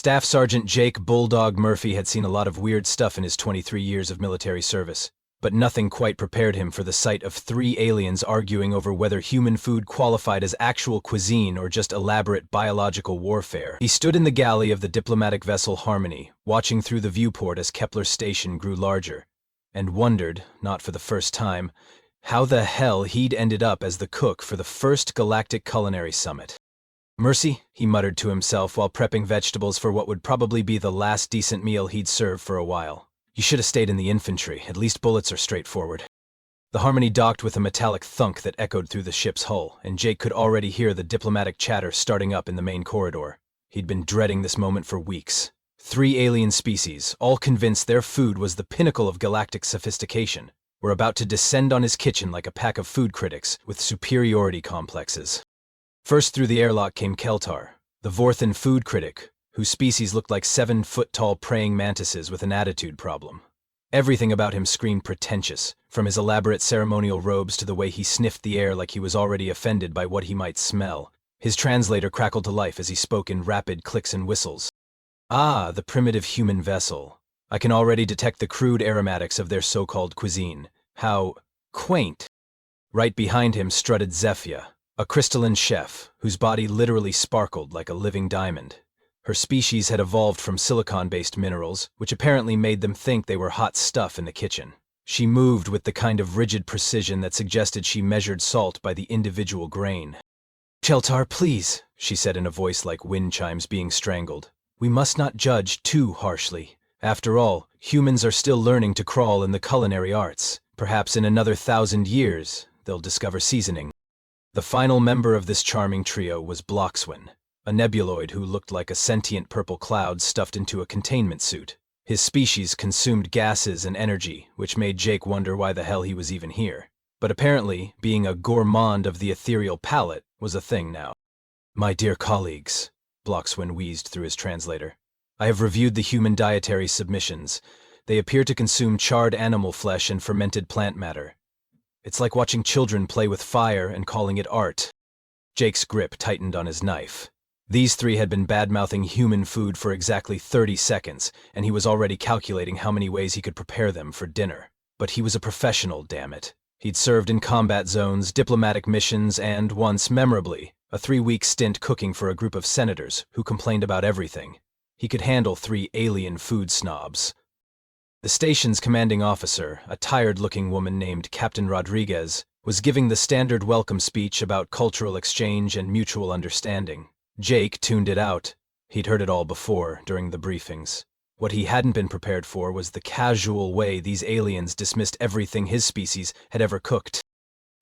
Staff Sergeant Jake Bulldog Murphy had seen a lot of weird stuff in his 23 years of military service, but nothing quite prepared him for the sight of three aliens arguing over whether human food qualified as actual cuisine or just elaborate biological warfare. He stood in the galley of the diplomatic vessel Harmony, watching through the viewport as Kepler's station grew larger, and wondered, not for the first time, how the hell he'd ended up as the cook for the first Galactic Culinary Summit. "Mercy," he muttered to himself while prepping vegetables for what would probably be the last decent meal he'd serve for a while. "You should have stayed in the infantry. At least bullets are straightforward." The Harmony docked with a metallic thunk that echoed through the ship's hull, and Jake could already hear the diplomatic chatter starting up in the main corridor. He'd been dreading this moment for weeks. Three alien species, all convinced their food was the pinnacle of galactic sophistication, were about to descend on his kitchen like a pack of food critics with superiority complexes. First through the airlock came Keltar, the Vorthan food critic, whose species looked like 7-foot-tall praying mantises with an attitude problem. Everything about him screamed pretentious, from his elaborate ceremonial robes to the way he sniffed the air like he was already offended by what he might smell. His translator crackled to life as he spoke in rapid clicks and whistles. "Ah, the primitive human vessel. I can already detect the crude aromatics of their so-called cuisine. How quaint." Right behind him strutted Zephia, a crystalline chef whose body literally sparkled like a living diamond. Her species had evolved from silicon-based minerals, which apparently made them think they were hot stuff in the kitchen. She moved with the kind of rigid precision that suggested she measured salt by the individual grain. "Keltar, please," she said in a voice like wind chimes being strangled. "We must not judge too harshly. After all, humans are still learning to crawl in the culinary arts. Perhaps in another 1,000 years, they'll discover seasoning." The final member of this charming trio was Bloxwin, a nebuloid who looked like a sentient purple cloud stuffed into a containment suit. His species consumed gases and energy, which made Jake wonder why the hell he was even here. But apparently, being a gourmand of the ethereal palate was a thing now. "My dear colleagues," Bloxwin wheezed through his translator, "I have reviewed the human dietary submissions. They appear to consume charred animal flesh and fermented plant matter. It's like watching children play with fire and calling it art." Jake's grip tightened on his knife. These three had been bad-mouthing human food for exactly 30 seconds, and he was already calculating how many ways he could prepare them for dinner. But he was a professional, damn it. He'd served in combat zones, diplomatic missions, and, once memorably, a 3-week stint cooking for a group of senators who complained about everything. He could handle 3 alien food snobs. The station's commanding officer, a tired-looking woman named Captain Rodriguez, was giving the standard welcome speech about cultural exchange and mutual understanding. Jake tuned it out. He'd heard it all before, during the briefings. What he hadn't been prepared for was the casual way these aliens dismissed everything his species had ever cooked.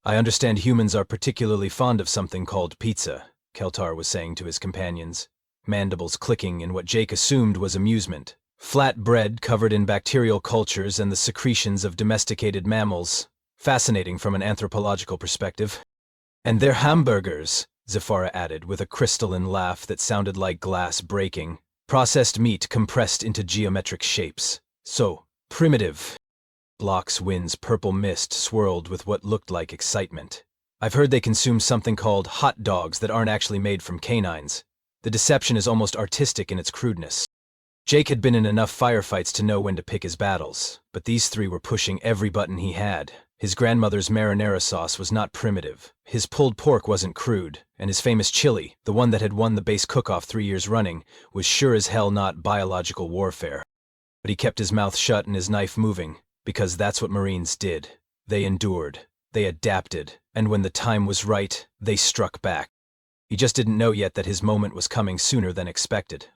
"I understand humans are particularly fond of something called pizza," Keltar was saying to his companions, mandibles clicking in what Jake assumed was amusement. "Flat bread covered in bacterial cultures and the secretions of domesticated mammals. Fascinating from an anthropological perspective. And their hamburgers," Zephara added with a crystalline laugh that sounded like glass breaking. "Processed meat compressed into geometric shapes. So primitive." Bloxwin's purple mist swirled with what looked like excitement. "I've heard they consume something called hot dogs that aren't actually made from canines. The deception is almost artistic in its crudeness." Jake had been in enough firefights to know when to pick his battles, but these three were pushing every button he had. His grandmother's marinara sauce was not primitive, his pulled pork wasn't crude, and his famous chili, the one that had won the base cook-off 3 years running, was sure as hell not biological warfare. But he kept his mouth shut and his knife moving, because that's what Marines did. They endured, they adapted, and when the time was right, they struck back. He just didn't know yet that his moment was coming sooner than expected.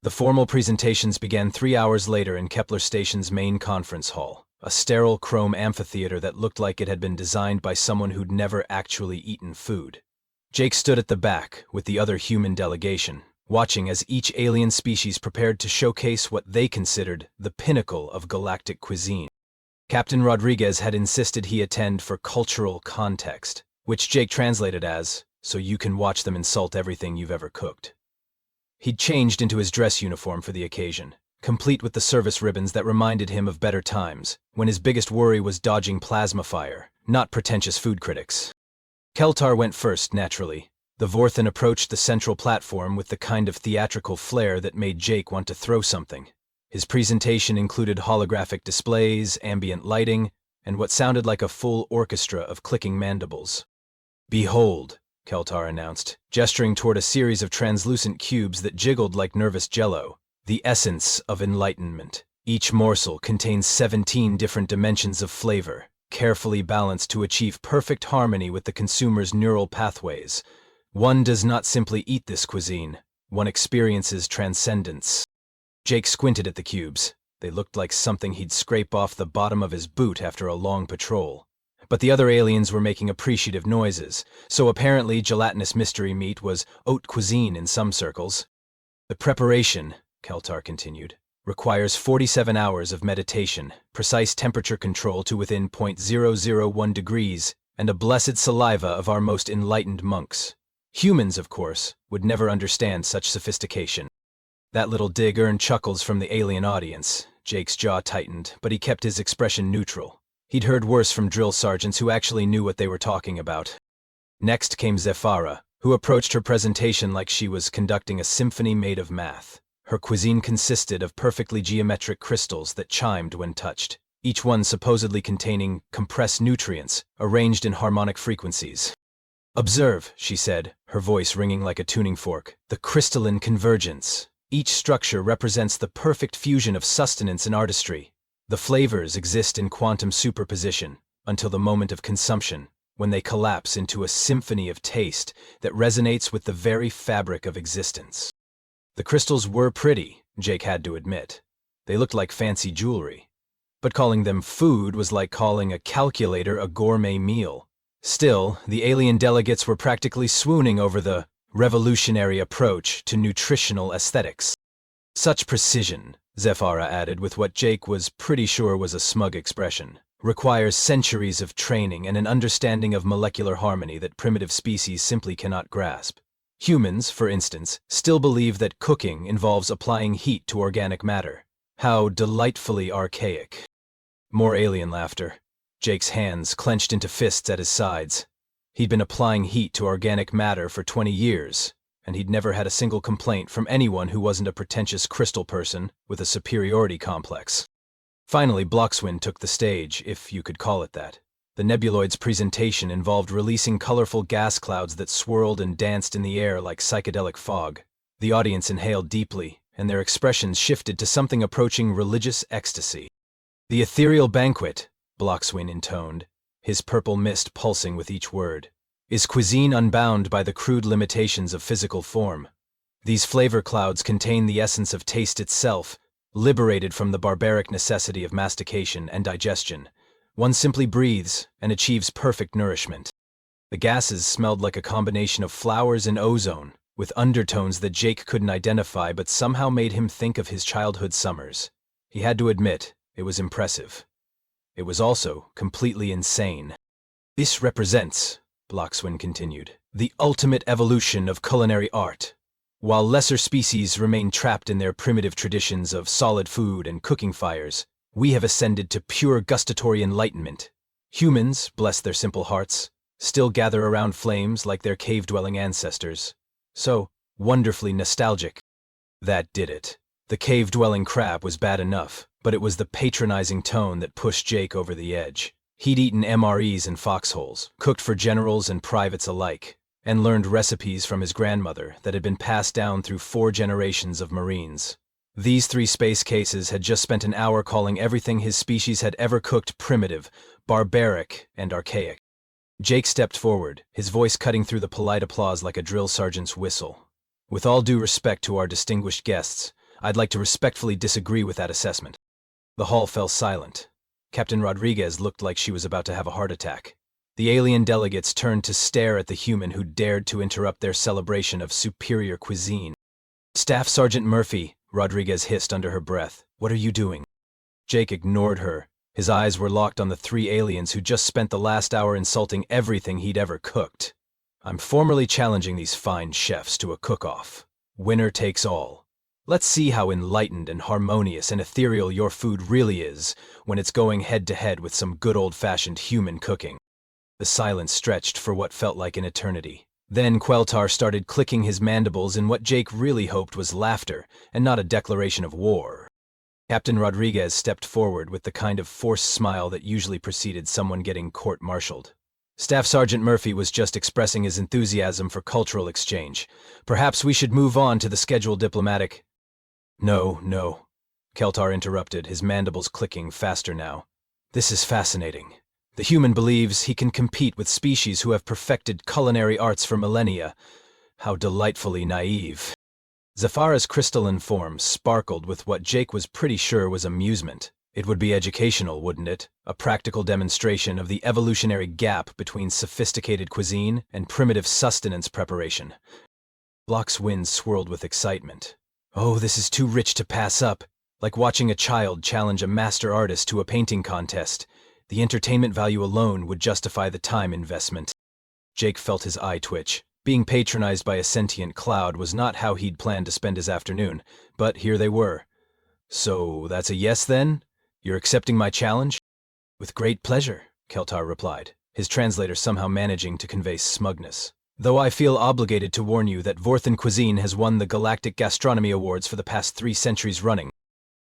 The formal presentations began 3 hours later in Kepler Station's main conference hall, a sterile chrome amphitheater that looked like it had been designed by someone who'd never actually eaten food. Jake stood at the back with the other human delegation, watching as each alien species prepared to showcase what they considered the pinnacle of galactic cuisine. Captain Rodriguez had insisted he attend for cultural context, which Jake translated as, "so you can watch them insult everything you've ever cooked." He'd changed into his dress uniform for the occasion, complete with the service ribbons that reminded him of better times, when his biggest worry was dodging plasma fire, not pretentious food critics. Keltar went first, naturally. The Vorthen approached the central platform with the kind of theatrical flair that made Jake want to throw something. His presentation included holographic displays, ambient lighting, and what sounded like a full orchestra of clicking mandibles. "Behold," Keltar announced, gesturing toward a series of translucent cubes that jiggled like nervous jello, "the essence of enlightenment. Each morsel contains 17 different dimensions of flavor, carefully balanced to achieve perfect harmony with the consumer's neural pathways. One does not simply eat this cuisine, one experiences transcendence." Jake squinted at the cubes. They looked like something he'd scrape off the bottom of his boot after a long patrol. But the other aliens were making appreciative noises, so apparently gelatinous mystery meat was haute cuisine in some circles. "The preparation," Keltar continued, "requires 47 hours of meditation, precise temperature control to within .001 degrees, and a blessed saliva of our most enlightened monks. Humans, of course, would never understand such sophistication." That little dig earned chuckles from the alien audience. Jake's jaw tightened, but he kept his expression neutral. He'd heard worse from drill sergeants who actually knew what they were talking about. Next came Zephyra, who approached her presentation like she was conducting a symphony made of math. Her cuisine consisted of perfectly geometric crystals that chimed when touched, each one supposedly containing compressed nutrients arranged in harmonic frequencies. "Observe," she said, her voice ringing like a tuning fork, "the crystalline convergence. Each structure represents the perfect fusion of sustenance and artistry. The flavors exist in quantum superposition until the moment of consumption, when they collapse into a symphony of taste that resonates with the very fabric of existence." The crystals were pretty, Jake had to admit. They looked like fancy jewelry. But calling them food was like calling a calculator a gourmet meal. Still, the alien delegates were practically swooning over the revolutionary approach to nutritional aesthetics. "Such precision," Zephyra added with what Jake was pretty sure was a smug expression, "requires centuries of training and an understanding of molecular harmony that primitive species simply cannot grasp. Humans, for instance, still believe that cooking involves applying heat to organic matter. How delightfully archaic." More alien laughter. Jake's hands clenched into fists at his sides. He'd been applying heat to organic matter for 20 years, and he'd never had a single complaint from anyone who wasn't a pretentious crystal person with a superiority complex. Finally, Bloxwin took the stage, if you could call it that. The nebuloid's presentation involved releasing colorful gas clouds that swirled and danced in the air like psychedelic fog. The audience inhaled deeply, and their expressions shifted to something approaching religious ecstasy. "The ethereal banquet," Bloxwin intoned, his purple mist pulsing with each word, "is cuisine unbound by the crude limitations of physical form. These flavor clouds contain the essence of taste itself, liberated from the barbaric necessity of mastication and digestion. One simply breathes and achieves perfect nourishment." The gases smelled like a combination of flowers and ozone, with undertones that Jake couldn't identify but somehow made him think of his childhood summers. He had to admit, it was impressive. It was also completely insane. "This represents," Bloxwin continued, "the ultimate evolution of culinary art. While lesser species remain trapped in their primitive traditions of solid food and cooking fires, we have ascended to pure gustatory enlightenment. Humans, bless their simple hearts, still gather around flames like their cave-dwelling ancestors. So wonderfully nostalgic." That did it. The cave-dwelling crap was bad enough, but it was the patronizing tone that pushed Jake over the edge. He'd eaten MREs in foxholes, cooked for generals and privates alike, and learned recipes from his grandmother that had been passed down through 4 generations of Marines. These 3 space cases had just spent an hour calling everything his species had ever cooked primitive, barbaric, and archaic. Jake stepped forward, his voice cutting through the polite applause like a drill sergeant's whistle. "With all due respect to our distinguished guests, I'd like to respectfully disagree with that assessment." The hall fell silent. Captain Rodriguez looked like she was about to have a heart attack. The alien delegates turned to stare at the human who dared to interrupt their celebration of superior cuisine. "Staff Sergeant Murphy," Rodriguez hissed under her breath, "what are you doing?" Jake ignored her. His eyes were locked on the 3 aliens who just spent the last hour insulting everything he'd ever cooked. "I'm formally challenging these fine chefs to a cook-off. Winner takes all. Let's see how enlightened and harmonious and ethereal your food really is when it's going head-to-head with some good old-fashioned human cooking." The silence stretched for what felt like an eternity. Then Queltar started clicking his mandibles in what Jake really hoped was laughter, and not a declaration of war. Captain Rodriguez stepped forward with the kind of forced smile that usually preceded someone getting court-martialed. Staff Sergeant Murphy was just expressing his enthusiasm for cultural exchange. Perhaps we should move on to the scheduled diplomatic— No, Queltar interrupted, his mandibles clicking faster now. This is fascinating. The human believes he can compete with species who have perfected culinary arts for millennia. How delightfully naive. Zafara's crystalline form sparkled with what Jake was pretty sure was amusement. It would be educational, wouldn't it? A practical demonstration of the evolutionary gap between sophisticated cuisine and primitive sustenance preparation. Block's wind swirled with excitement. Oh, this is too rich to pass up. Like watching a child challenge a master artist to a painting contest. The entertainment value alone would justify the time investment. Jake felt his eye twitch. Being patronized by a sentient cloud was not how he'd planned to spend his afternoon, but here they were. So that's a yes then? You're accepting my challenge? With great pleasure, Queltar replied, his translator somehow managing to convey smugness. Though I feel obligated to warn you that Vorthan Cuisine has won the Galactic Gastronomy Awards for the past 3 centuries running.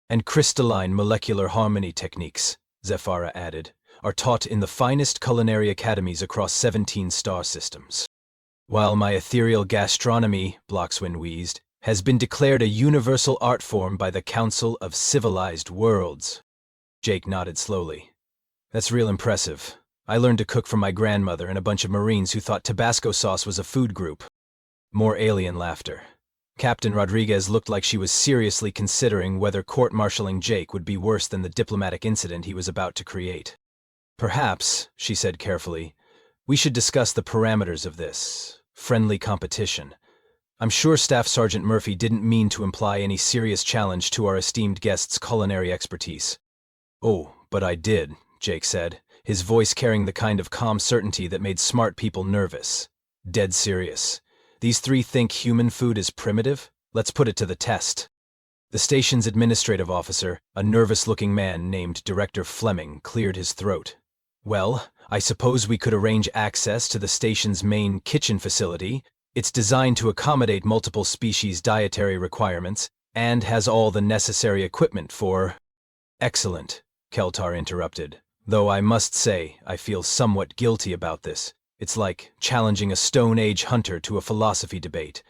And crystalline molecular harmony techniques, Zafara added, are taught in the finest culinary academies across 17 star systems. While my ethereal gastronomy, Bloxwin wheezed, has been declared a universal art form by the Council of Civilized Worlds. Jake nodded slowly. That's real impressive. I learned to cook from my grandmother and a bunch of Marines who thought Tabasco sauce was a food group. More alien laughter. Captain Rodriguez looked like she was seriously considering whether court-martialing Jake would be worse than the diplomatic incident he was about to create. Perhaps, she said carefully, we should discuss the parameters of this friendly competition. I'm sure Staff Sergeant Murphy didn't mean to imply any serious challenge to our esteemed guest's culinary expertise. Oh, but I did, Jake said, his voice carrying the kind of calm certainty that made smart people nervous. Dead serious. These 3 think human food is primitive? Let's put it to the test. The station's administrative officer, a nervous-looking man named Director Fleming, cleared his throat. Well, I suppose we could arrange access to the station's main kitchen facility. It's designed to accommodate multiple species' dietary requirements and has all the necessary equipment for— Excellent, Queltar interrupted. Though I must say, I feel somewhat guilty about this. It's like challenging a Stone Age hunter to a philosophy debate.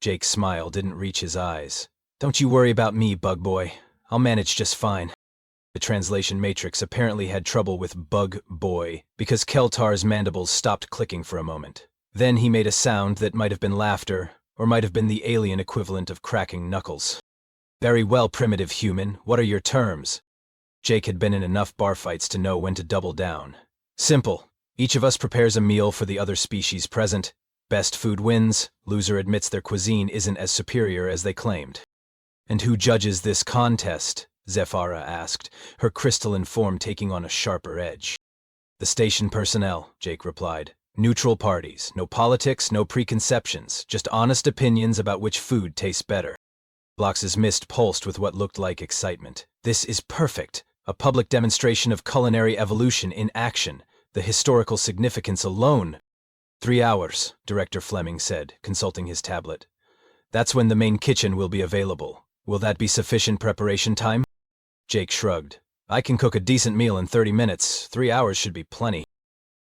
Jake's smile didn't reach his eyes. Don't you worry about me, bug boy. I'll manage just fine. The translation matrix apparently had trouble with bug boy because Queltar's mandibles stopped clicking for a moment. Then he made a sound that might have been laughter, or might have been the alien equivalent of cracking knuckles. Very well, primitive human. What are your terms? Jake had been in enough bar fights to know when to double down. Simple. Each of us prepares a meal for the other species present. Best food wins. Loser admits their cuisine isn't as superior as they claimed. And who judges this contest? Zafara asked, her crystalline form taking on a sharper edge. The station personnel, Jake replied. Neutral parties. No politics, no preconceptions. Just honest opinions about which food tastes better. Blox's mist pulsed with what looked like excitement. This is perfect. A public demonstration of culinary evolution in action. The historical significance alone. 3 hours, Director Fleming said, consulting his tablet. That's when the main kitchen will be available. Will that be sufficient preparation time? Jake shrugged. I can cook a decent meal in 30 minutes. 3 hours should be plenty.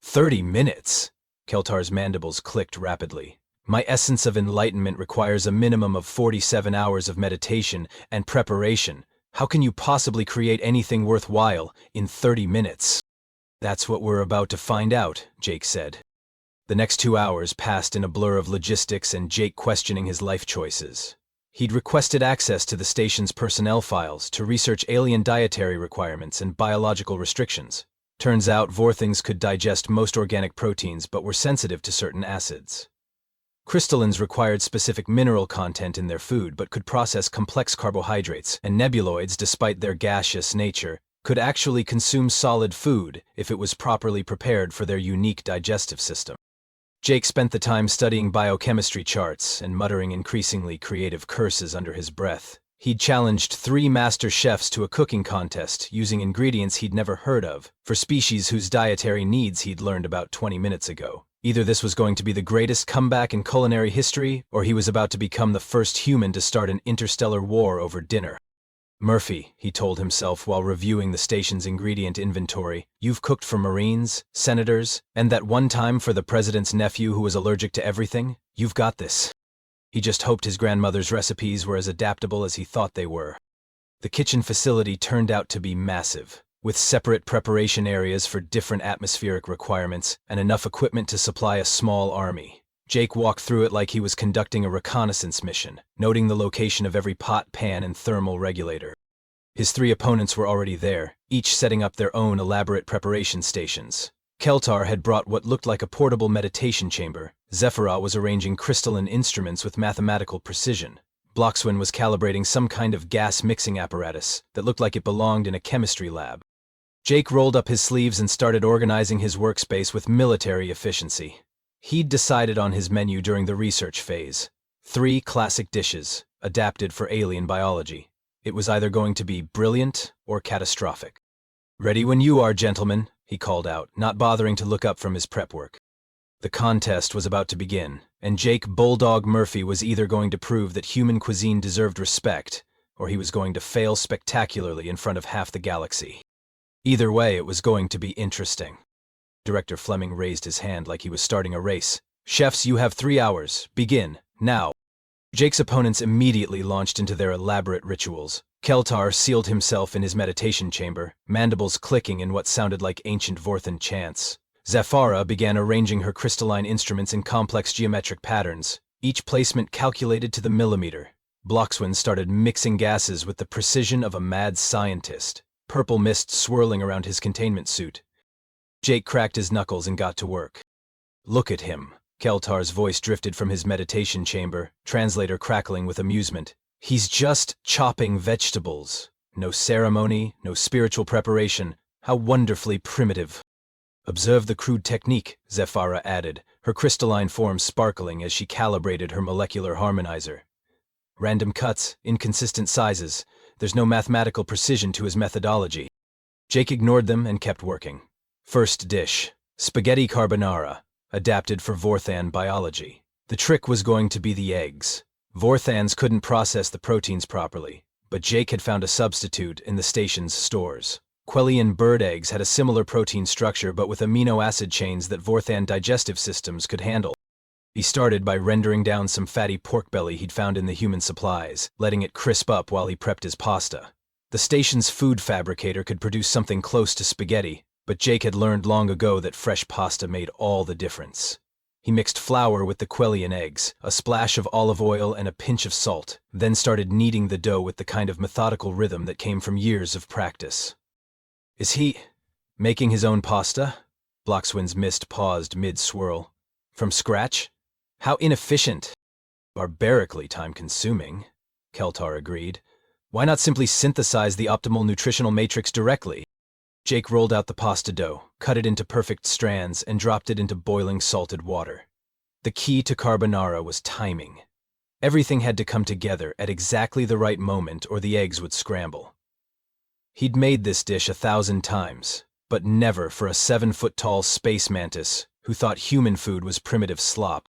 30 minutes? Queltar's mandibles clicked rapidly. My essence of enlightenment requires a minimum of 47 hours of meditation and preparation. How can you possibly create anything worthwhile in 30 minutes? That's what we're about to find out, Jake said. The next 2 hours passed in a blur of logistics and Jake questioning his life choices. He'd requested access to the station's personnel files to research alien dietary requirements and biological restrictions. Turns out Vorthings could digest most organic proteins but were sensitive to certain acids. Crystallines required specific mineral content in their food but could process complex carbohydrates, and nebuloids, despite their gaseous nature, could actually consume solid food if it was properly prepared for their unique digestive system. Jake spent the time studying biochemistry charts and muttering increasingly creative curses under his breath. He'd challenged 3 master chefs to a cooking contest using ingredients he'd never heard of for species whose dietary needs he'd learned about 20 minutes ago. Either this was going to be the greatest comeback in culinary history, or he was about to become the first human to start an interstellar war over dinner. Murphy, he told himself while reviewing the station's ingredient inventory, you've cooked for Marines, senators, and that one time for the president's nephew who was allergic to everything. You've got this. He just hoped his grandmother's recipes were as adaptable as he thought they were. The kitchen facility turned out to be massive, with separate preparation areas for different atmospheric requirements and enough equipment to supply a small army. Jake walked through it like he was conducting a reconnaissance mission, noting the location of every pot, pan, and thermal regulator. His three opponents were already there, each setting up their own elaborate preparation stations. Keltar had brought what looked like a portable meditation chamber. Zephyrah was arranging crystalline instruments with mathematical precision. Bloxwin was calibrating some kind of gas mixing apparatus that looked like it belonged in a chemistry lab. Jake rolled up his sleeves and started organizing his workspace with military efficiency. He'd decided on his menu during the research phase. 3 classic dishes, adapted for alien biology. It was either going to be brilliant or catastrophic. "Ready when you are, gentlemen," he called out, not bothering to look up from his prep work. The contest was about to begin, and Jake Bulldog Murphy was either going to prove that human cuisine deserved respect, or he was going to fail spectacularly in front of half the galaxy. Either way, it was going to be interesting. Director Fleming raised his hand like he was starting a race. "Chefs, you have 3 hours. Begin, now." Jake's opponents immediately launched into their elaborate rituals. Keltar sealed himself in his meditation chamber, mandibles clicking in what sounded like ancient Vorthan chants. Zephyrah began arranging her crystalline instruments in complex geometric patterns, each placement calculated to the millimeter. Bloxwin started mixing gases with the precision of a mad scientist, purple mist swirling around his containment suit. Jake cracked his knuckles and got to work. "Look at him." Keltar's voice drifted from his meditation chamber, translator crackling with amusement. "He's just chopping vegetables. No ceremony, no spiritual preparation. How wonderfully primitive." "Observe the crude technique," Zephyrah added, her crystalline form sparkling as she calibrated her molecular harmonizer. "Random cuts, inconsistent sizes. There's no mathematical precision to his methodology." Jake ignored them and kept working. First dish, spaghetti carbonara, adapted for Vorthan biology. The trick was going to be the eggs. Vorthans couldn't process the proteins properly, but Jake had found a substitute in the station's stores. Quellian bird eggs had a similar protein structure but with amino acid chains that Vorthan digestive systems could handle. He started by rendering down some fatty pork belly he'd found in the human supplies, letting it crisp up while he prepped his pasta. The station's food fabricator could produce something close to spaghetti, but Jake had learned long ago that fresh pasta made all the difference. He mixed flour with the Quellian eggs, a splash of olive oil and a pinch of salt, then started kneading the dough with the kind of methodical rhythm that came from years of practice. "Is he making his own pasta?" Bloxwin's mist paused mid-swirl. "From scratch? How inefficient." "Barbarically time-consuming," Keltar agreed. "Why not simply synthesize the optimal nutritional matrix directly?" Jake rolled out the pasta dough, cut it into perfect strands, and dropped it into boiling salted water. The key to carbonara was timing. Everything had to come together at exactly the right moment or the eggs would scramble. He'd made this dish 1,000 times, but never for a 7-foot-tall space mantis who thought human food was primitive slop.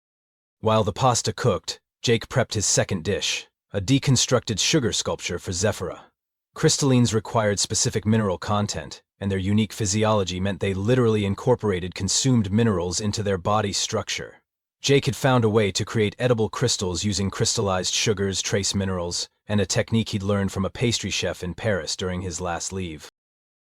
While the pasta cooked, Jake prepped his second dish, a deconstructed sugar sculpture for Zephyrah. Crystallines required specific mineral content, and their unique physiology meant they literally incorporated consumed minerals into their body structure. Jake had found a way to create edible crystals using crystallized sugars, trace minerals, and a technique he'd learned from a pastry chef in Paris during his last leave.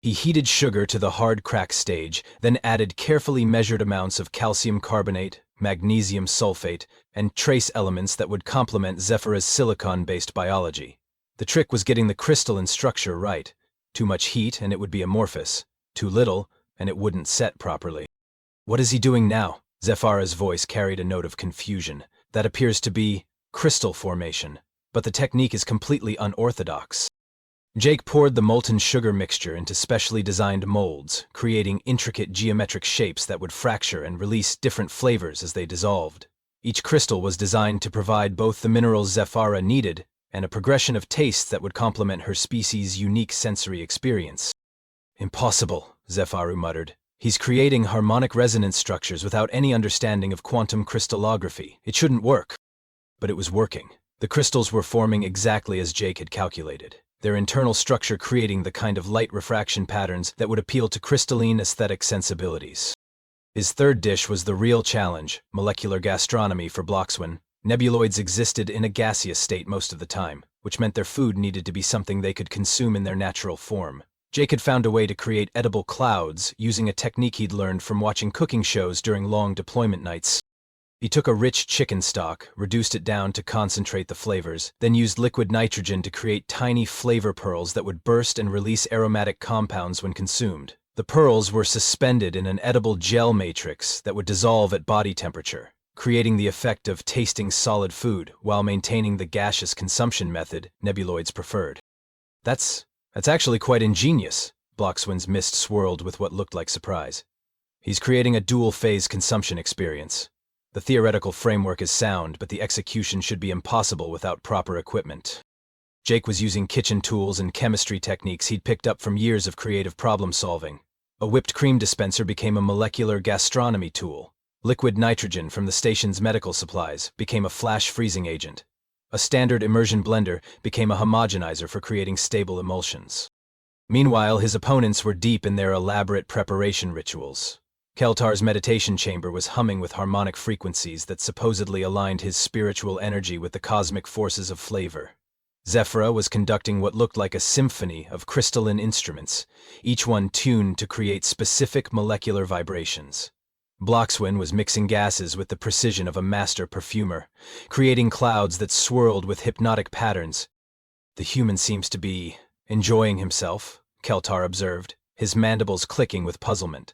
He heated sugar to the hard crack stage, then added carefully measured amounts of calcium carbonate, magnesium sulfate, and trace elements that would complement Zephyrah's silicon-based biology. The trick was getting the crystalline structure right. Too much heat and it would be amorphous. Too little and it wouldn't set properly. "What is he doing now?" Zephyrah's voice carried a note of confusion. "That appears to be crystal formation, but the technique is completely unorthodox." Jake poured the molten sugar mixture into specially designed molds, creating intricate geometric shapes that would fracture and release different flavors as they dissolved. Each crystal was designed to provide both the minerals Zephyrah needed and a progression of tastes that would complement her species' unique sensory experience. "Impossible," Zephyrah muttered. He's creating harmonic resonance structures without any understanding of quantum crystallography. It shouldn't work. But it was working. The crystals were forming exactly as Jake had calculated, their internal structure creating the kind of light refraction patterns that would appeal to crystalline aesthetic sensibilities. His third dish was the real challenge, molecular gastronomy for Bloxwin. Nebuloids existed in a gaseous state most of the time, which meant their food needed to be something they could consume in their natural form. Jake had found a way to create edible clouds using a technique he'd learned from watching cooking shows during long deployment nights. He took a rich chicken stock, reduced it down to concentrate the flavors, then used liquid nitrogen to create tiny flavor pearls that would burst and release aromatic compounds when consumed. The pearls were suspended in an edible gel matrix that would dissolve at body temperature, creating the effect of tasting solid food while maintaining the gaseous consumption method Nebuloids preferred. That's actually quite ingenious, Bloxwin's mist swirled with what looked like surprise. He's creating a dual-phase consumption experience. The theoretical framework is sound, but the execution should be impossible without proper equipment. Jake was using kitchen tools and chemistry techniques he'd picked up from years of creative problem-solving. A whipped cream dispenser became a molecular gastronomy tool. Liquid nitrogen from the station's medical supplies became a flash freezing agent. A standard immersion blender became a homogenizer for creating stable emulsions. Meanwhile, his opponents were deep in their elaborate preparation rituals. Keltar's meditation chamber was humming with harmonic frequencies that supposedly aligned his spiritual energy with the cosmic forces of flavor. Zephyra was conducting what looked like a symphony of crystalline instruments, each one tuned to create specific molecular vibrations. Bloxwin was mixing gases with the precision of a master perfumer, creating clouds that swirled with hypnotic patterns. "The human seems to be enjoying himself," Keltar observed, his mandibles clicking with puzzlement.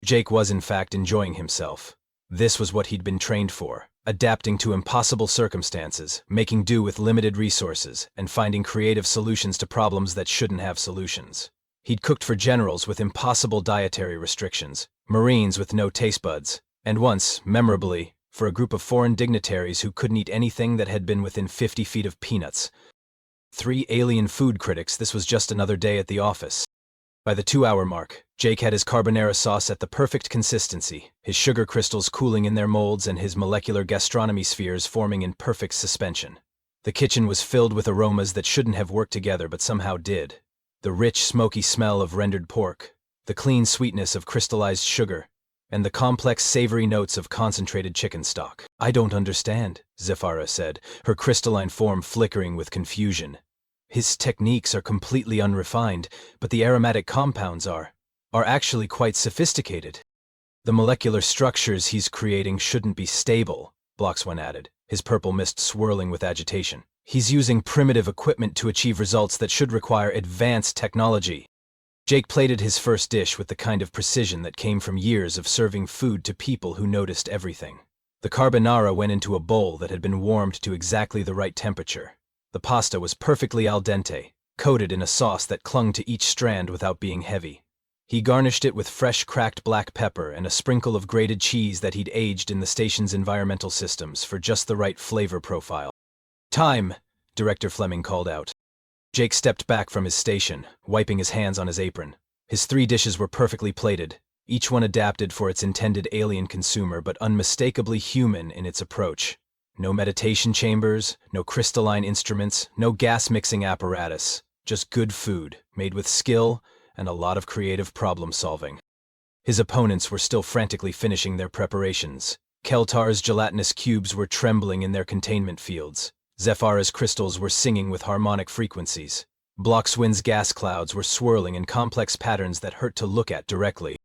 Jake was in fact enjoying himself. This was what he'd been trained for, adapting to impossible circumstances, making do with limited resources, and finding creative solutions to problems that shouldn't have solutions. He'd cooked for generals with impossible dietary restrictions, Marines with no taste buds, and once, memorably, for a group of foreign dignitaries who couldn't eat anything that had been within 50 feet of peanuts. 3 alien food critics, this was just another day at the office. By the 2-hour mark, Jake had his carbonara sauce at the perfect consistency, his sugar crystals cooling in their molds and his molecular gastronomy spheres forming in perfect suspension. The kitchen was filled with aromas that shouldn't have worked together but somehow did. The rich, smoky smell of rendered pork, the clean sweetness of crystallized sugar, and the complex, savory notes of concentrated chicken stock. "I don't understand," Zephyra said, her crystalline form flickering with confusion. "His techniques are completely unrefined, but the aromatic compounds are actually quite sophisticated. The molecular structures he's creating shouldn't be stable," Bloxwin added, his purple mist swirling with agitation. "He's using primitive equipment to achieve results that should require advanced technology." Jake plated his first dish with the kind of precision that came from years of serving food to people who noticed everything. The carbonara went into a bowl that had been warmed to exactly the right temperature. The pasta was perfectly al dente, coated in a sauce that clung to each strand without being heavy. He garnished it with fresh cracked black pepper and a sprinkle of grated cheese that he'd aged in the station's environmental systems for just the right flavor profile. "Time!" Director Fleming called out. Jake stepped back from his station, wiping his hands on his apron. His 3 dishes were perfectly plated, each one adapted for its intended alien consumer but unmistakably human in its approach. No meditation chambers, no crystalline instruments, no gas-mixing apparatus, just good food, made with skill and a lot of creative problem-solving. His opponents were still frantically finishing their preparations. Keltar's gelatinous cubes were trembling in their containment fields. Zephyra's crystals were singing with harmonic frequencies. Bloxwin's gas clouds were swirling in complex patterns that hurt to look at directly.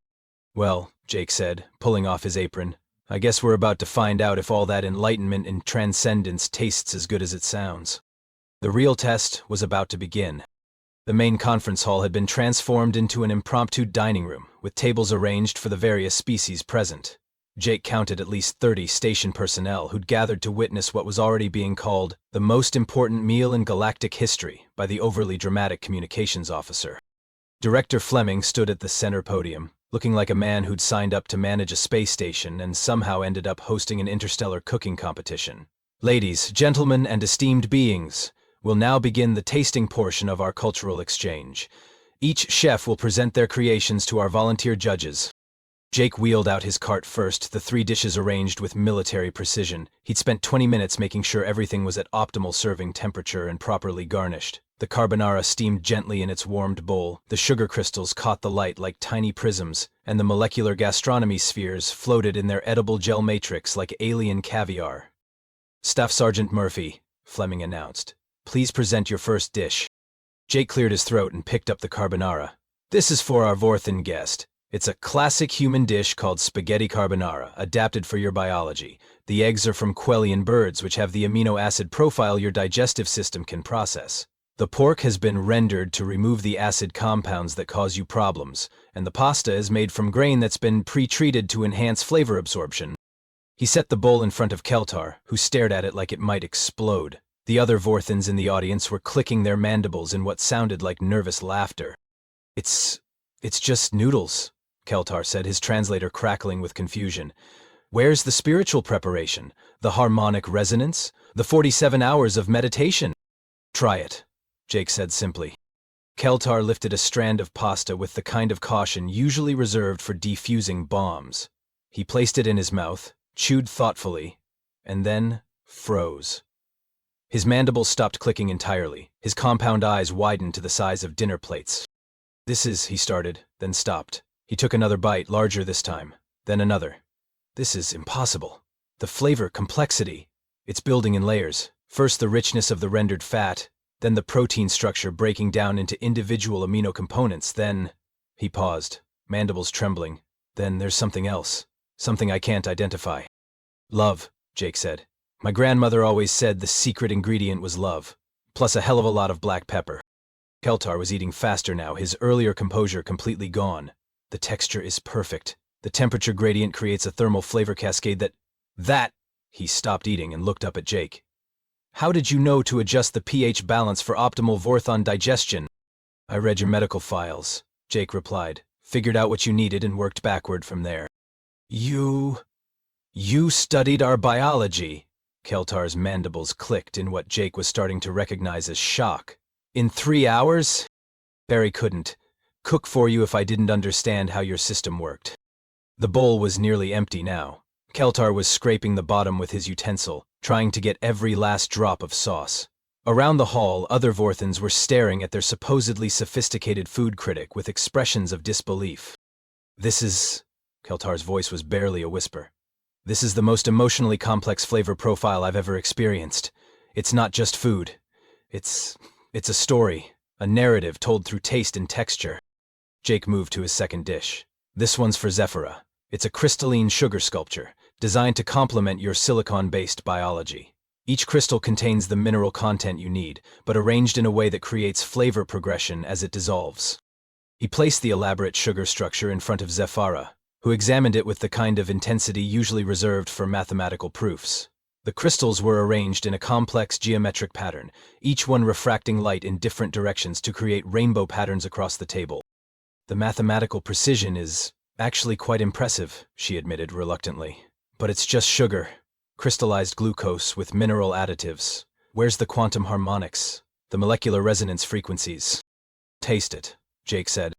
"Well," Jake said, pulling off his apron, "I guess we're about to find out if all that enlightenment and transcendence tastes as good as it sounds." The real test was about to begin. The main conference hall had been transformed into an impromptu dining room, with tables arranged for the various species present. Jake counted at least 30 station personnel who'd gathered to witness what was already being called the most important meal in galactic history by the overly dramatic communications officer. Director Fleming stood at the center podium, looking like a man who'd signed up to manage a space station and somehow ended up hosting an interstellar cooking competition. "Ladies, gentlemen, and esteemed beings, we'll now begin the tasting portion of our cultural exchange. Each chef will present their creations to our volunteer judges. Jake wheeled out his cart first, the 3 dishes arranged with military precision. He'd spent 20 minutes making sure everything was at optimal serving temperature and properly garnished. The carbonara steamed gently in its warmed bowl, the sugar crystals caught the light like tiny prisms, and the molecular gastronomy spheres floated in their edible gel matrix like alien caviar. "Staff Sergeant Murphy," Fleming announced. "Please present your first dish." Jake cleared his throat and picked up the carbonara. "This is for our Vorthen guest. It's a classic human dish called spaghetti carbonara, adapted for your biology. The eggs are from Quellian birds, which have the amino acid profile your digestive system can process. The pork has been rendered to remove the acid compounds that cause you problems, and the pasta is made from grain that's been pre-treated to enhance flavor absorption." He set the bowl in front of Keltar, who stared at it like it might explode. The other Vorthens in the audience were clicking their mandibles in what sounded like nervous laughter. It's just noodles," Keltar said, his translator crackling with confusion. "Where's the spiritual preparation? The harmonic resonance? The 47 hours of meditation?" "Try it," Jake said simply. Keltar lifted a strand of pasta with the kind of caution usually reserved for defusing bombs. He placed it in his mouth, chewed thoughtfully, and then froze. His mandibles stopped clicking entirely. His compound eyes widened to the size of dinner plates. "This is," he started, then stopped. He took another bite, larger this time, then another. "This is impossible. The flavor complexity. It's building in layers. First the richness of the rendered fat, then the protein structure breaking down into individual amino components, then—" He paused, mandibles trembling. "Then there's something else. Something I can't identify." "Love," Jake said. "My grandmother always said the secret ingredient was love, plus a hell of a lot of black pepper." Keltar was eating faster now, his earlier composure completely gone. "The texture is perfect. The temperature gradient creates a thermal flavor cascade that—" He stopped eating and looked up at Jake. "How did you know to adjust the pH balance for optimal Vorthon digestion?" "I read your medical files," Jake replied, "figured out what you needed and worked backward from there." You studied our biology?" Keltar's mandibles clicked in what Jake was starting to recognize as shock. "In 3 hours? Barry couldn't cook for you if I didn't understand how your system worked." The bowl was nearly empty now. Keltar was scraping the bottom with his utensil, trying to get every last drop of sauce. Around the hall, other Vorthens were staring at their supposedly sophisticated food critic with expressions of disbelief. "This is..." Keltar's voice was barely a whisper. "This is the most emotionally complex flavor profile I've ever experienced. It's not just food. It's a story, a narrative told through taste and texture." Jake moved to his second dish. "This one's for Zephyrah. It's a crystalline sugar sculpture, designed to complement your silicon-based biology. Each crystal contains the mineral content you need, but arranged in a way that creates flavor progression as it dissolves." He placed the elaborate sugar structure in front of Zephyrah, who examined it with the kind of intensity usually reserved for mathematical proofs. The crystals were arranged in a complex geometric pattern, each one refracting light in different directions to create rainbow patterns across the table. "The mathematical precision is actually quite impressive," she admitted reluctantly. "But it's just sugar, crystallized glucose with mineral additives. Where's the quantum harmonics, the molecular resonance frequencies?" "Taste it," Jake said.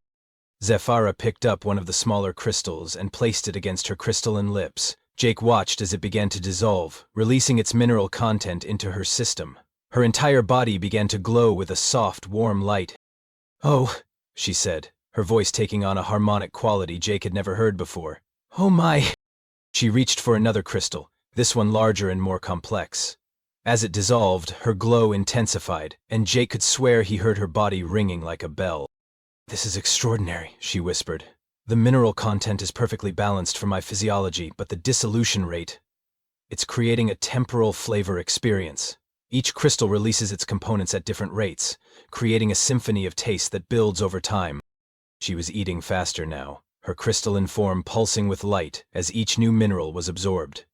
Zephyrah picked up one of the smaller crystals and placed it against her crystalline lips. Jake watched as it began to dissolve, releasing its mineral content into her system. Her entire body began to glow with a soft, warm light. "Oh," she said, her voice taking on a harmonic quality Jake had never heard before. "Oh my." She reached for another crystal, this one larger and more complex. As it dissolved, her glow intensified, and Jake could swear he heard her body ringing like a bell. "This is extraordinary," she whispered. "The mineral content is perfectly balanced for my physiology, but the dissolution rate... It's creating a temporal flavor experience. Each crystal releases its components at different rates, creating a symphony of taste that builds over time." She was eating faster now, her crystalline form pulsing with light as each new mineral was absorbed.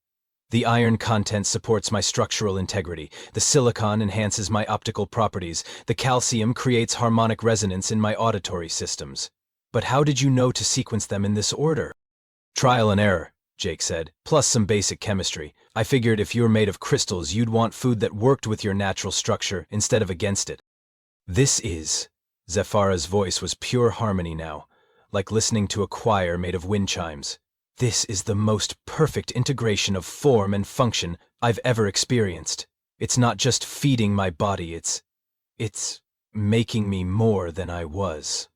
"The iron content supports my structural integrity, the silicon enhances my optical properties, the calcium creates harmonic resonance in my auditory systems. But how did you know to sequence them in this order?" "Trial and error," Jake said, "plus some basic chemistry. I figured if you're made of crystals, you'd want food that worked with your natural structure instead of against it." "This is..." Zephyrah's voice was pure harmony now, like listening to a choir made of wind chimes. This is the most perfect integration of form and function I've ever experienced. It's not just feeding my body, it's making me more than I was.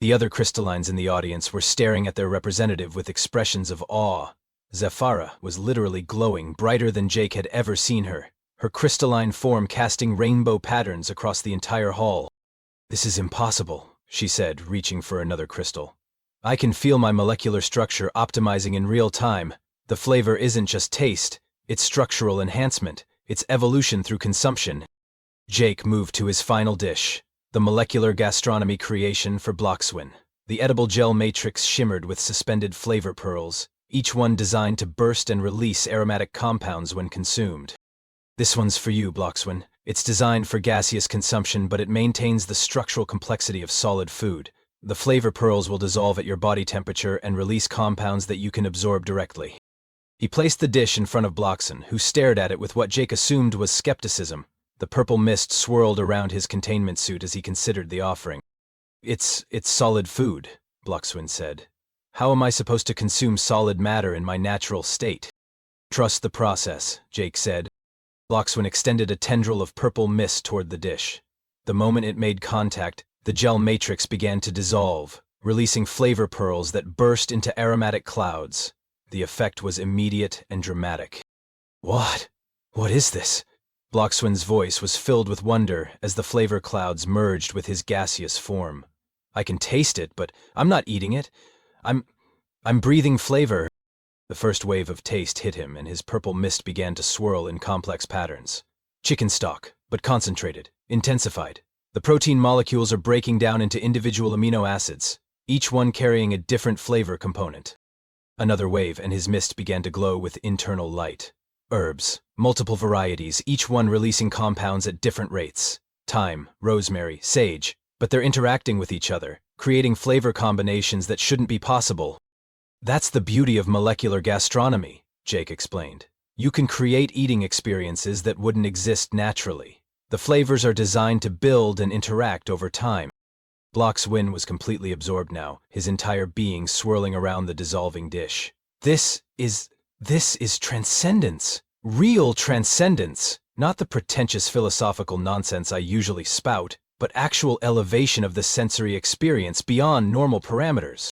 The other crystallines in the audience were staring at their representative with expressions of awe. Zephyra was literally glowing, brighter than Jake had ever seen her, her crystalline form casting rainbow patterns across the entire hall. "This is impossible," she said, reaching for another crystal. "I can feel my molecular structure optimizing in real time. The flavor isn't just taste, it's structural enhancement, it's evolution through consumption." Jake moved to his final dish, the molecular gastronomy creation for Bloxwin. The edible gel matrix shimmered with suspended flavor pearls, each one designed to burst and release aromatic compounds when consumed. "This one's for you, Bloxwin. It's designed for gaseous consumption, but it maintains the structural complexity of solid food. The flavor pearls will dissolve at your body temperature and release compounds that you can absorb directly." He placed the dish in front of Bloxwin, who stared at it with what Jake assumed was skepticism. The purple mist swirled around his containment suit as he considered the offering. It's solid food," Bloxwin said. "How am I supposed to consume solid matter in my natural state?" "Trust the process," Jake said. Bloxwin extended a tendril of purple mist toward the dish. The moment it made contact, the gel matrix began to dissolve, releasing flavor pearls that burst into aromatic clouds. The effect was immediate and dramatic. What is this?" Bloxwin's voice was filled with wonder as the flavor clouds merged with his gaseous form. "I can taste it, but I'm not eating it. I'm breathing flavor." The first wave of taste hit him, and his purple mist began to swirl in complex patterns. Chicken stock, but concentrated, intensified. The protein molecules are breaking down into individual amino acids, each one carrying a different flavor component. Another wave, and his mist began to glow with internal light. Herbs, multiple varieties, each one releasing compounds at different rates. Thyme, rosemary, sage, but they're interacting with each other, creating flavor combinations that shouldn't be possible. "That's the beauty of molecular gastronomy," Jake explained. "You can create eating experiences that wouldn't exist naturally. The flavors are designed to build and interact over time." Bloxwin was completely absorbed now, his entire being swirling around the dissolving dish. This is transcendence. Real transcendence. Not the pretentious philosophical nonsense I usually spout, but actual elevation of the sensory experience beyond normal parameters.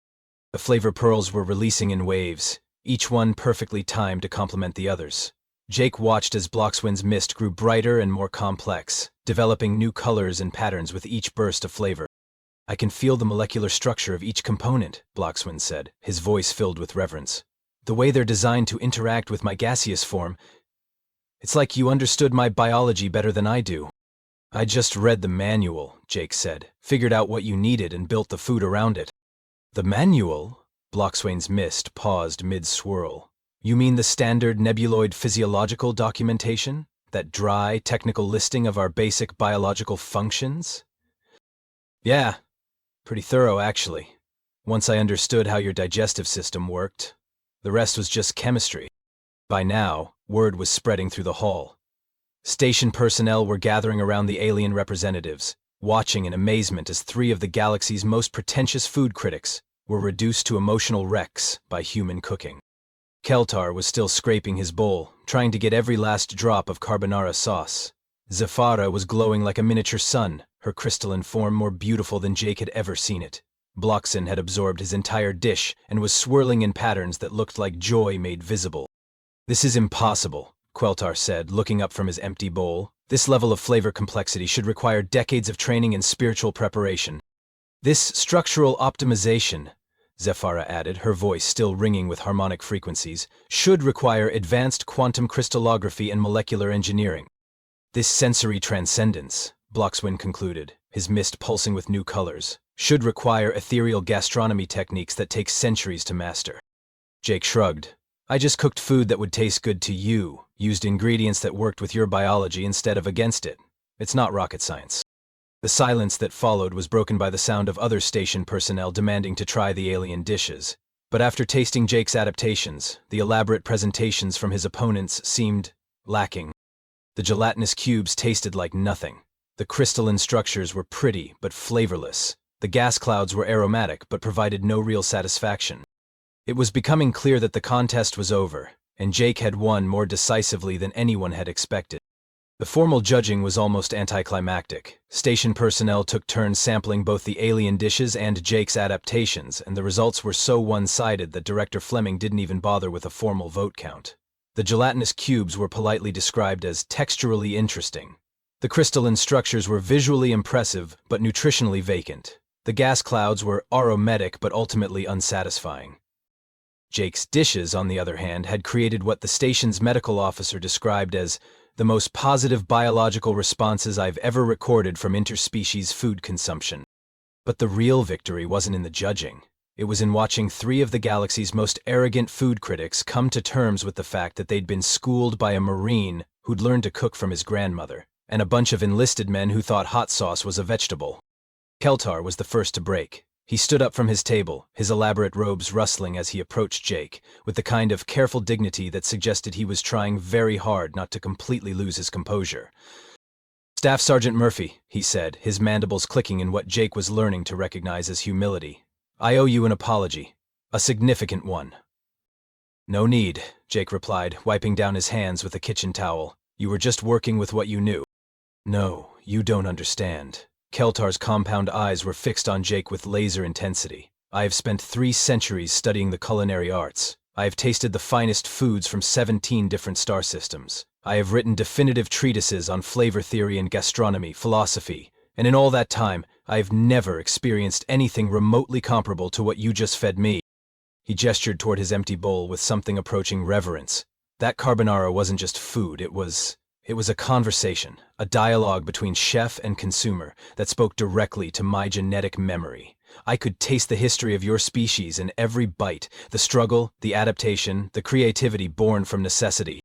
The flavor pearls were releasing in waves, each one perfectly timed to complement the others. Jake watched as Bloxwin's mist grew brighter and more complex, developing new colors and patterns with each burst of flavor. "I can feel the molecular structure of each component," Bloxwin said, his voice filled with reverence. "The way they're designed to interact with my gaseous form. It's like you understood my biology better than I do." "I just read the manual," Jake said, "figured out what you needed and built the food around it." "The manual?" Bloxwin's mist paused mid-swirl. "You mean the standard nebuloid physiological documentation? That dry, technical listing of our basic biological functions?" "Yeah, pretty thorough, actually. Once I understood how your digestive system worked, the rest was just chemistry." By now, word was spreading through the hall. Station personnel were gathering around the alien representatives, watching in amazement as three of the galaxy's most pretentious food critics were reduced to emotional wrecks by human cooking. Keltar was still scraping his bowl, trying to get every last drop of carbonara sauce. Zephyra was glowing like a miniature sun, her crystalline form more beautiful than Jake had ever seen it. Bloxwin had absorbed his entire dish and was swirling in patterns that looked like joy made visible. "This is impossible," Queltar said, looking up from his empty bowl. "This level of flavor complexity should require decades of training and spiritual preparation." "This structural optimization," Zephyra added, her voice still ringing with harmonic frequencies, "should require advanced quantum crystallography and molecular engineering." "This sensory transcendence," Bloxwin concluded, his mist pulsing with new colors, "should require ethereal gastronomy techniques that take centuries to master." Jake shrugged. "I just cooked food that would taste good to you, used ingredients that worked with your biology instead of against it. It's not rocket science." The silence that followed was broken by the sound of other station personnel demanding to try the alien dishes. But after tasting Jake's adaptations, the elaborate presentations from his opponents seemed lacking. The gelatinous cubes tasted like nothing. The crystalline structures were pretty but flavorless. The gas clouds were aromatic but provided no real satisfaction. It was becoming clear that the contest was over, and Jake had won more decisively than anyone had expected. The formal judging was almost anticlimactic. Station personnel took turns sampling both the alien dishes and Jake's adaptations, and the results were so one-sided that Director Fleming didn't even bother with a formal vote count. The gelatinous cubes were politely described as texturally interesting. The crystalline structures were visually impressive but nutritionally vacant. The gas clouds were aromatic but ultimately unsatisfying. Jake's dishes, on the other hand, had created what the station's medical officer described as the most positive biological responses I've ever recorded from interspecies food consumption. But the real victory wasn't in the judging. It was in watching 3 of the galaxy's most arrogant food critics come to terms with the fact that they'd been schooled by a Marine who'd learned to cook from his grandmother, and a bunch of enlisted men who thought hot sauce was a vegetable. Keltar was the first to break. He stood up from his table, his elaborate robes rustling as he approached Jake, with the kind of careful dignity that suggested he was trying very hard not to completely lose his composure. "Staff Sergeant Murphy," he said, his mandibles clicking in what Jake was learning to recognize as humility. "I owe you an apology. A significant one." "No need," Jake replied, wiping down his hands with a kitchen towel. "You were just working with what you knew." "No, you don't understand." Keltar's compound eyes were fixed on Jake with laser intensity. "I have spent 3 centuries studying the culinary arts. I have tasted the finest foods from 17 different star systems. I have written definitive treatises on flavor theory and gastronomy, philosophy, and in all that time, I have never experienced anything remotely comparable to what you just fed me." He gestured toward his empty bowl with something approaching reverence. That carbonara wasn't just food, it was a conversation, a dialogue between chef and consumer that spoke directly to my genetic memory. I could taste the history of your species in every bite, the struggle, the adaptation, the creativity born from necessity.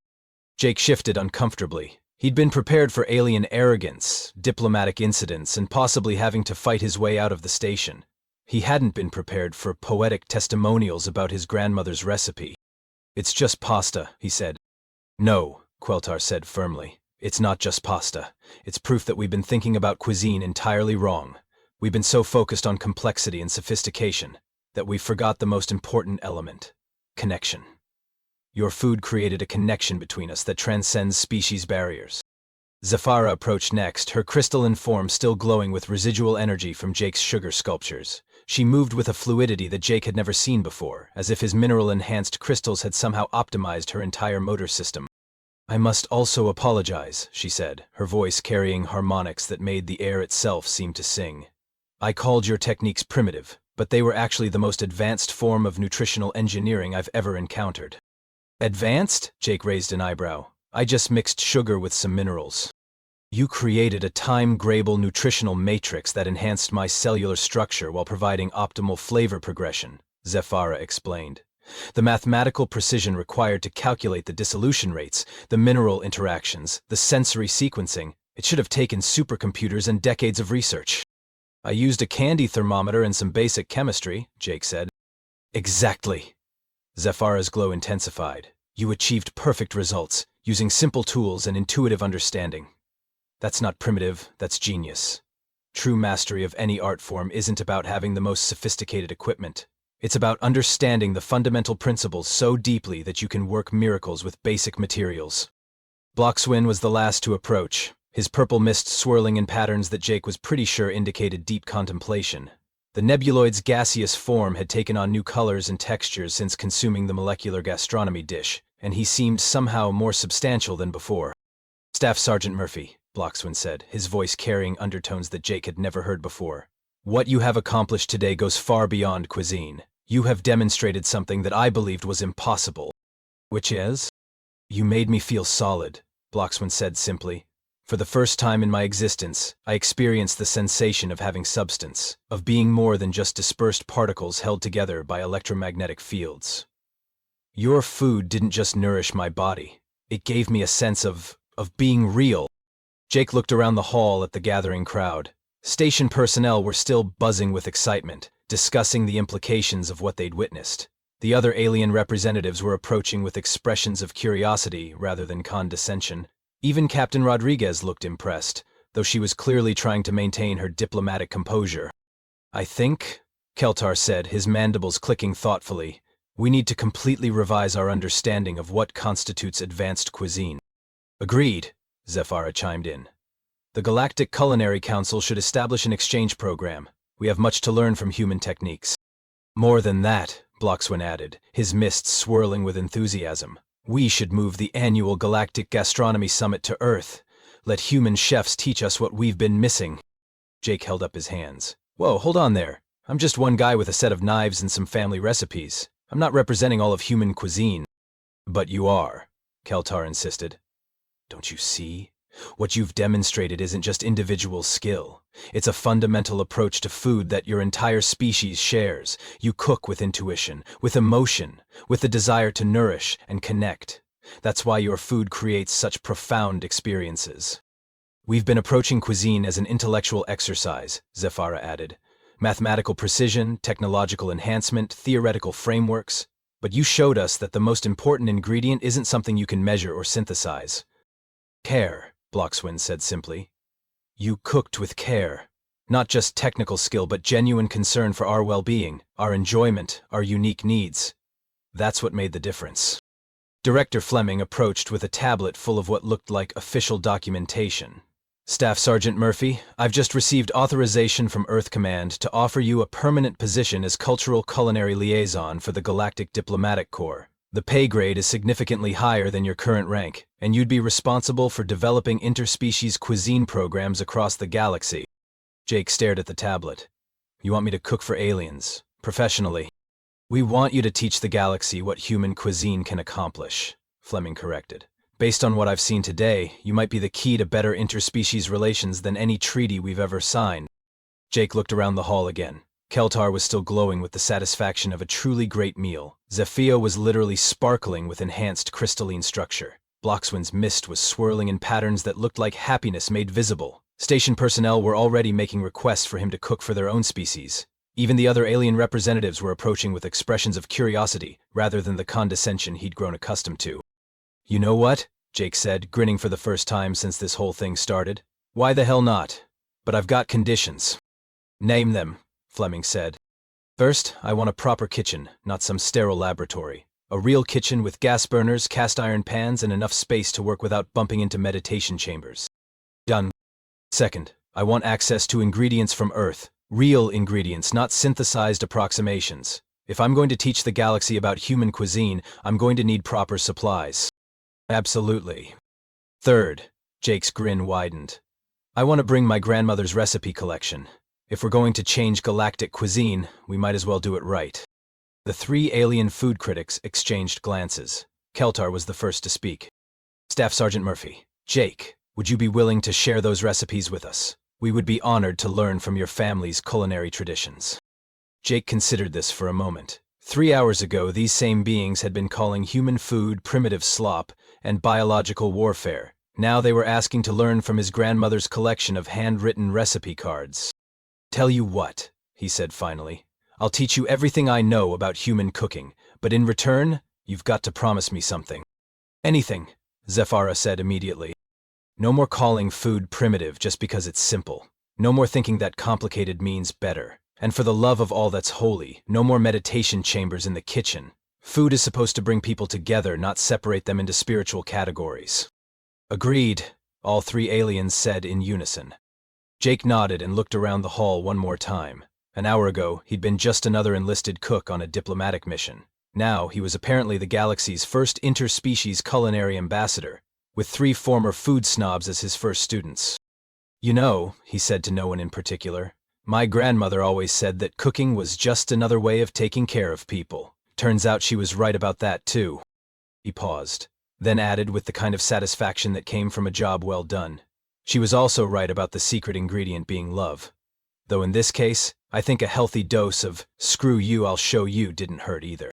Jake shifted uncomfortably. He'd been prepared for alien arrogance, diplomatic incidents, and possibly having to fight his way out of the station. He hadn't been prepared for poetic testimonials about his grandmother's recipe. "It's just pasta," he said. "No," Queltar said firmly. "It's not just pasta. It's proof that we've been thinking about cuisine entirely wrong. We've been so focused on complexity and sophistication that we forgot the most important element: connection. Your food created a connection between us that transcends species barriers." Zafara approached next, her crystalline form still glowing with residual energy from Jake's sugar sculptures. She moved with a fluidity that Jake had never seen before, as if his mineral-enhanced crystals had somehow optimized her entire motor system. "I must also apologize," she said, her voice carrying harmonics that made the air itself seem to sing. "I called your techniques primitive, but they were actually the most advanced form of nutritional engineering I've ever encountered." "Advanced?" Jake raised an eyebrow. "I just mixed sugar with some minerals." "You created a time-grable nutritional matrix that enhanced my cellular structure while providing optimal flavor progression," Zafara explained. "The mathematical precision required to calculate the dissolution rates, the mineral interactions, the sensory sequencing, it should have taken supercomputers and decades of research." "I used a candy thermometer and some basic chemistry," Jake said. "Exactly." Zafara's glow intensified. "You achieved perfect results, using simple tools and intuitive understanding. That's not primitive, that's genius. True mastery of any art form isn't about having the most sophisticated equipment. It's about understanding the fundamental principles so deeply that you can work miracles with basic materials." Bloxwin was the last to approach, his purple mist swirling in patterns that Jake was pretty sure indicated deep contemplation. The nebuloid's gaseous form had taken on new colors and textures since consuming the molecular gastronomy dish, and he seemed somehow more substantial than before. "Staff Sergeant Murphy," Bloxwin said, his voice carrying undertones that Jake had never heard before. "What you have accomplished today goes far beyond cuisine. You have demonstrated something that I believed was impossible." "Which is?" "You made me feel solid," Bloxwin said simply. "For the first time in my existence, I experienced the sensation of having substance, of being more than just dispersed particles held together by electromagnetic fields. Your food didn't just nourish my body. It gave me a sense of being real." Jake looked around the hall at the gathering crowd. Station personnel were still buzzing with excitement, discussing the implications of what they'd witnessed. The other alien representatives were approaching with expressions of curiosity rather than condescension. Even Captain Rodriguez looked impressed, though she was clearly trying to maintain her diplomatic composure. "I think," Keltar said, his mandibles clicking thoughtfully, We need to completely revise our understanding of what constitutes advanced cuisine. Agreed, Zephyra chimed in. The Galactic Culinary Council should establish an exchange program. We have much to learn from human techniques. More than that, Bloxwin added, his mists swirling with enthusiasm. We should move the annual Galactic Gastronomy Summit to Earth. Let human chefs teach us what we've been missing. Jake held up his hands. Whoa, hold on there. I'm just one guy with a set of knives and some family recipes. I'm not representing all of human cuisine. But you are, Keltar insisted. Don't you see? What you've demonstrated isn't just individual skill. It's a fundamental approach to food that your entire species shares. You cook with intuition, with emotion, with the desire to nourish and connect. That's why your food creates such profound experiences. We've been approaching cuisine as an intellectual exercise, Zephyra added. Mathematical precision, technological enhancement, theoretical frameworks. But you showed us that the most important ingredient isn't something you can measure or synthesize. Care, Bloxwin said simply. You cooked with care. Not just technical skill, but genuine concern for our well-being, our enjoyment, our unique needs. That's what made the difference. Director Fleming approached with a tablet full of what looked like official documentation. Staff Sergeant Murphy, I've just received authorization from Earth Command to offer you a permanent position as Cultural Culinary Liaison for the Galactic Diplomatic Corps. The pay grade is significantly higher than your current rank, and you'd be responsible for developing interspecies cuisine programs across the galaxy. Jake stared at the tablet. You want me to cook for aliens, professionally? We want you to teach the galaxy what human cuisine can accomplish, Fleming corrected. Based on what I've seen today, you might be the key to better interspecies relations than any treaty we've ever signed. Jake looked around the hall again. Keltar was still glowing with the satisfaction of a truly great meal. Zephyra was literally sparkling with enhanced crystalline structure. Bloxwin's mist was swirling in patterns that looked like happiness made visible. Station personnel were already making requests for him to cook for their own species. Even the other alien representatives were approaching with expressions of curiosity rather than the condescension he'd grown accustomed to. You know what? Jake said, grinning for the first time since this whole thing started. Why the hell not? But I've got conditions. Name them, Fleming said. First, I want a proper kitchen, not some sterile laboratory. A real kitchen with gas burners, cast iron pans, and enough space to work without bumping into meditation chambers. Done. Second, I want access to ingredients from Earth. Real ingredients, not synthesized approximations. If I'm going to teach the galaxy about human cuisine, I'm going to need proper supplies. Absolutely. Third, Jake's grin widened. I want to bring my grandmother's recipe collection. If we're going to change galactic cuisine, we might as well do it right. The three alien food critics exchanged glances. Keltar was the first to speak. Staff Sergeant Murphy, Jake, would you be willing to share those recipes with us? We would be honored to learn from your family's culinary traditions. Jake considered this for a moment. 3 hours ago, these same beings had been calling human food primitive slop and biological warfare. Now they were asking to learn from his grandmother's collection of handwritten recipe cards. Tell you what, he said finally. I'll teach you everything I know about human cooking, but in return, you've got to promise me something. Anything, Zephyra said immediately. No more calling food primitive just because it's simple. No more thinking that complicated means better. And for the love of all that's holy, no more meditation chambers in the kitchen. Food is supposed to bring people together, not separate them into spiritual categories. Agreed, all three aliens said in unison. Jake nodded and looked around the hall one more time. An hour ago, he'd been just another enlisted cook on a diplomatic mission. Now, he was apparently the galaxy's first interspecies culinary ambassador, with 3 former food snobs as his first students. You know, he said to no one in particular, my grandmother always said that cooking was just another way of taking care of people. Turns out she was right about that too. He paused, then added with the kind of satisfaction that came from a job well done. She was also right about the secret ingredient being love. Though in this case, I think a healthy dose of "screw you, I'll show you" didn't hurt either.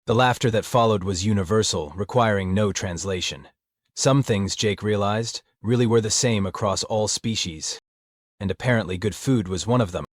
The laughter that followed was universal, requiring no translation. Some things, Jake realized, really were the same across all species. And apparently good food was one of them.